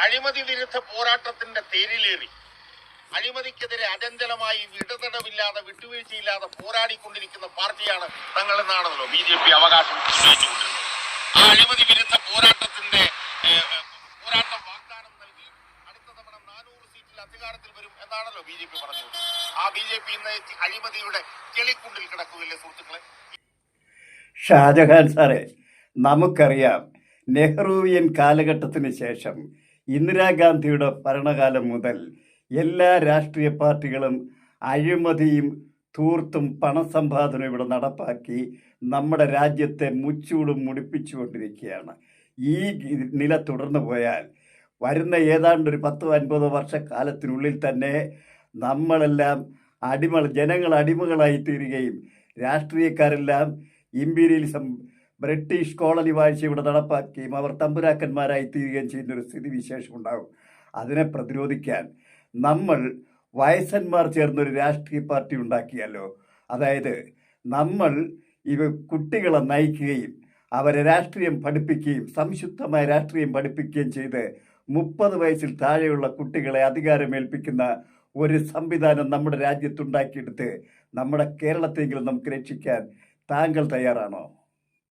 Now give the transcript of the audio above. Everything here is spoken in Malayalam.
അഴിമതി വിരുദ്ധ പോരാട്ടത്തിന്റെ തേരിലേറി അഴിമതിക്കെതിരെ അചഞ്ചലമായി വിടതടവില്ലാതെ വിട്ടുവീഴ്ചയില്ലാതെ പോരാടിക്കൊണ്ടിരിക്കുന്ന പാർട്ടിയാണ് തങ്ങളെന്നാണല്ലോ BJP അവകാശം ഉന്നയിച്ചുകൊണ്ടിരുന്നത്. ആ അഴിമതി വിരുദ്ധ പോരാട്ടത്തിന്റെ പോരാട്ടം വാഗ്ദാനം നൽകി അടുത്ത തവണ 400 സീറ്റിൽ അധികാരത്തിൽ വരും എന്നാണല്ലോ BJP പറഞ്ഞത്. ആ BJP ഇന്ന് അഴിമതിയുടെ ചെളിക്കുണ്ടിൽ കിടക്കുകയല്ലേ സുഹൃത്തുക്കളെ? ഷാജഹാൻ സാറേ, നമുക്കറിയാം നെഹ്റുവിയൻ കാലഘട്ടത്തിന് ശേഷം ഇന്ദിരാഗാന്ധിയുടെ ഭരണകാലം മുതൽ എല്ലാ രാഷ്ട്രീയ പാർട്ടികളും അഴിമതിയും ധൂർത്തും പണസമ്പാദനവും ഇവിടെ നടപ്പാക്കി നമ്മുടെ രാജ്യത്തെ മുച്ചൂടും മുടിപ്പിച്ചുകൊണ്ടിരിക്കുകയാണ്. ഈ നില തുടർന്നു പോയാൽ വരുന്ന ഏതാണ്ട് ഒരു 10-50 വർഷക്കാലത്തിനുള്ളിൽ തന്നെ നമ്മളെല്ലാം ജനങ്ങൾ അടിമകളായി തീരുകയും രാഷ്ട്രീയക്കാരെല്ലാം ഇമ്പീരിയലിസം ബ്രിട്ടീഷ് കോളനി വാഴ്ച ഇവിടെ നടപ്പാക്കുകയും അവർ തമ്പുരാക്കന്മാരായി തീരുകയും ചെയ്യുന്നൊരു സ്ഥിതിവിശേഷം ഉണ്ടാകും. അതിനെ പ്രതിരോധിക്കാൻ നമ്മൾ വയസ്സന്മാർ ചേർന്നൊരു രാഷ്ട്രീയ പാർട്ടി ഉണ്ടാക്കിയല്ലോ. അതായത് നമ്മൾ കുട്ടികളെ നയിക്കുകയും അവരെ രാഷ്ട്രീയം പഠിപ്പിക്കുകയും സംശുദ്ധമായ രാഷ്ട്രീയം പഠിപ്പിക്കുകയും ചെയ്ത് 30 വയസ്സിൽ താഴെയുള്ള കുട്ടികളെ അധികാരമേൽപ്പിക്കുന്ന ഒരു സംവിധാനം നമ്മുടെ രാജ്യത്തുണ്ടാക്കിയെടുത്ത് നമ്മുടെ കേരളത്തെങ്കിലും നമുക്ക് രക്ഷിക്കാൻ താങ്കൾ തയ്യാറാണോ?